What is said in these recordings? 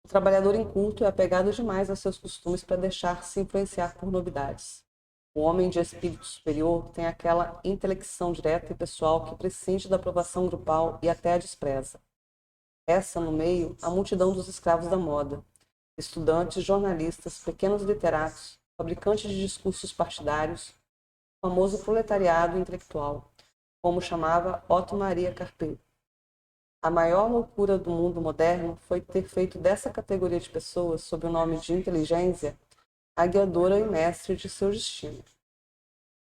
O trabalhador inculto é apegado demais aos seus costumes para deixar-se influenciar por novidades. O homem de espírito superior tem aquela intelecção direta e pessoal que prescinde da aprovação grupal e até a despreza. Essa, no meio, a multidão dos escravos da moda, estudantes, jornalistas, pequenos literatos, fabricantes de discursos partidários, o famoso proletariado intelectual, como chamava Otto Maria Carpeio. A maior loucura do mundo moderno foi ter feito dessa categoria de pessoas, sob o nome de inteligência, a guiadora e mestre de seu destino.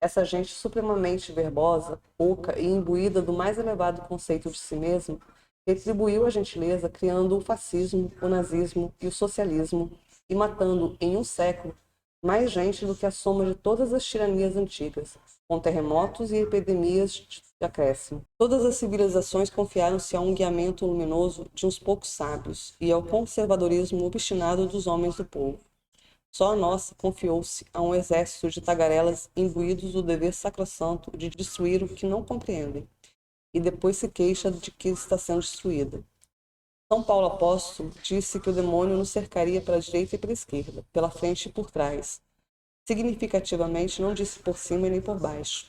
Essa gente supremamente verbosa, oca e imbuída do mais elevado conceito de si mesmo, retribuiu a gentileza criando o fascismo, o nazismo e o socialismo, e matando, em um século, mais gente do que a soma de todas as tiranias antigas, com terremotos e epidemias de acréscimo. Todas as civilizações confiaram-se a um guiamento luminoso de uns poucos sábios e ao conservadorismo obstinado dos homens do povo. Só a nossa confiou-se a um exército de tagarelas imbuídos do dever sacrossanto de destruir o que não compreendem, e depois se queixa de que está sendo destruída. São Paulo apóstolo disse que o demônio nos cercaria pela direita e pela esquerda, pela frente e por trás. Significativamente não disse por cima e nem por baixo.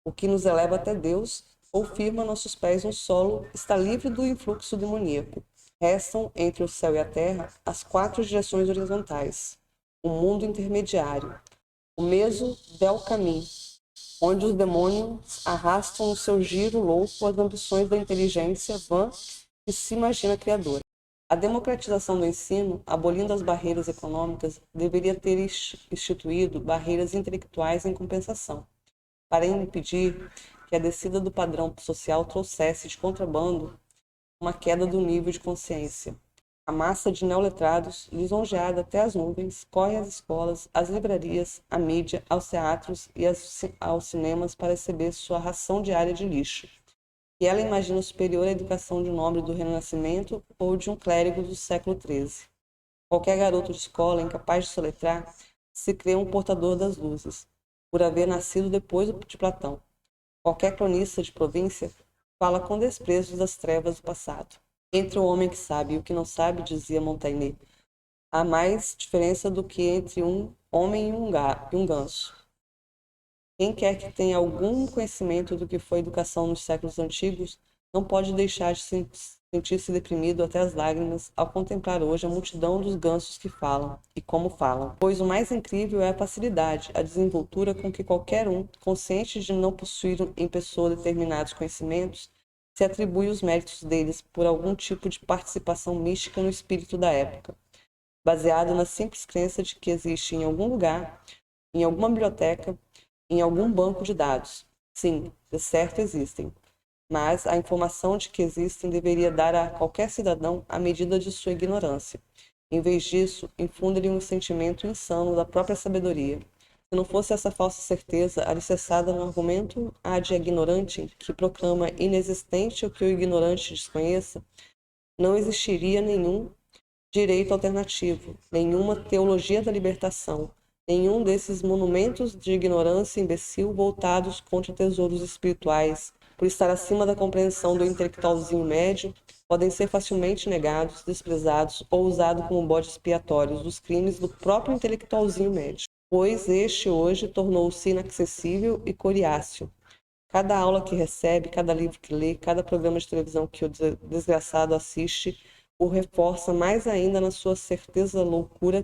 O que nos eleva até Deus ou firma nossos pés no solo está livre do influxo demoníaco. Restam, entre o céu e a terra, as 4 direções horizontais. O mundo intermediário, o meso del caminho, onde os demônios arrastam no seu giro louco as ambições da inteligência vã que se imagina criadora. A democratização do ensino, abolindo as barreiras econômicas, deveria ter instituído barreiras intelectuais em compensação, para impedir que a descida do padrão social trouxesse de contrabando uma queda do nível de consciência. A massa de neoletrados, lisonjeada até as nuvens, corre às escolas, às livrarias, à mídia, aos teatros e aos cinemas para receber sua ração diária de lixo. E ela imagina superior à educação de um nobre do Renascimento ou de um clérigo do século XIII. Qualquer garoto de escola, incapaz de soletrar, se crê um portador das luzes, por haver nascido depois de Platão. Qualquer cronista de província fala com desprezo das trevas do passado. Entre o homem que sabe e o que não sabe, dizia Montaigne, há mais diferença do que entre um homem e um ganso. Quem quer que tenha algum conhecimento do que foi educação nos séculos antigos, não pode deixar de sentir-se deprimido até as lágrimas ao contemplar hoje a multidão dos gansos que falam, e como falam. Pois o mais incrível é a facilidade, a desenvoltura com que qualquer um, consciente de não possuir em pessoa determinados conhecimentos, se atribui os méritos deles por algum tipo de participação mística no espírito da época, baseado na simples crença de que existe em algum lugar, em alguma biblioteca, em algum banco de dados. Sim, de certo existem. Mas a informação de que existem deveria dar a qualquer cidadão a medida de sua ignorância. Em vez disso, infunde-lhe um sentimento insano da própria sabedoria. Se não fosse essa falsa certeza, alicerçada no argumento ad ignorante, que proclama inexistente o que o ignorante desconheça, não existiria nenhum direito alternativo, nenhuma teologia da libertação, nenhum desses monumentos de ignorância imbecil voltados contra tesouros espirituais, por estar acima da compreensão do intelectualzinho médio, podem ser facilmente negados, desprezados ou usados como bodes expiatórios dos crimes do próprio intelectualzinho médio, pois este hoje tornou-se inacessível e coriáceo. Cada aula que recebe, cada livro que lê, cada programa de televisão que o desgraçado assiste, o reforça mais ainda na sua certeza loucura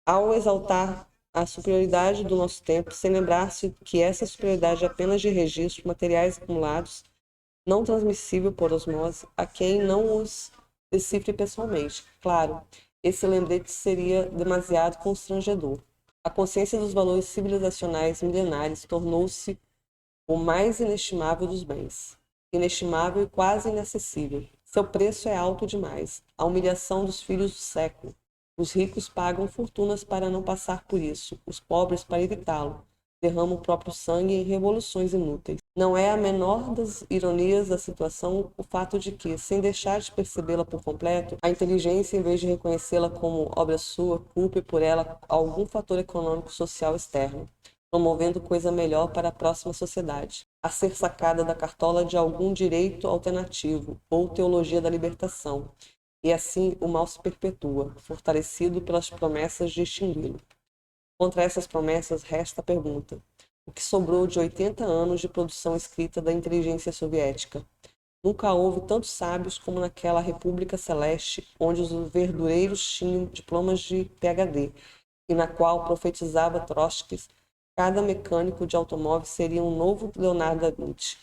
ao exaltar a superioridade do nosso tempo, sem lembrar-se que essa superioridade é apenas de registro, materiais acumulados, não transmissível por osmose, a quem não os decifre pessoalmente. Claro, esse lembrete seria demasiado constrangedor. A consciência dos valores civilizacionais milenares tornou-se o mais inestimável dos bens. Inestimável e quase inacessível. Seu preço é alto demais. A humilhação dos filhos do século. Os ricos pagam fortunas para não passar por isso, os pobres para evitá-lo. Derramam o próprio sangue em revoluções inúteis. Não é a menor das ironias da situação o fato de que, sem deixar de percebê-la por completo, a inteligência, em vez de reconhecê-la como obra sua, culpe por ela algum fator econômico-social externo, promovendo coisa melhor para a próxima sociedade, a ser sacada da cartola de algum direito alternativo ou teologia da libertação, E assim o mal se perpetua, fortalecido pelas promessas de extingui-lo. Contra essas promessas resta a pergunta: o que sobrou de 80 anos de produção escrita da inteligência soviética? Nunca houve tantos sábios como naquela República Celeste, onde os verdureiros tinham diplomas de PhD, e na qual profetizava Trotsky, cada mecânico de automóvel seria um novo Leonardo da Vinci.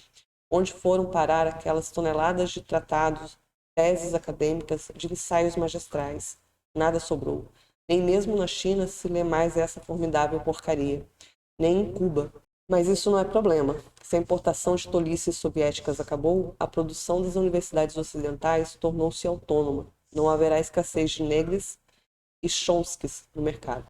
Onde foram parar aquelas toneladas de tratados, teses acadêmicas, de ensaios magistrais? Nada sobrou. Nem mesmo na China se lê mais essa formidável porcaria. Nem em Cuba. Mas isso não é problema. Se a importação de tolices soviéticas acabou, a produção das universidades ocidentais tornou-se autônoma. Não haverá escassez de negros e chomskys no mercado.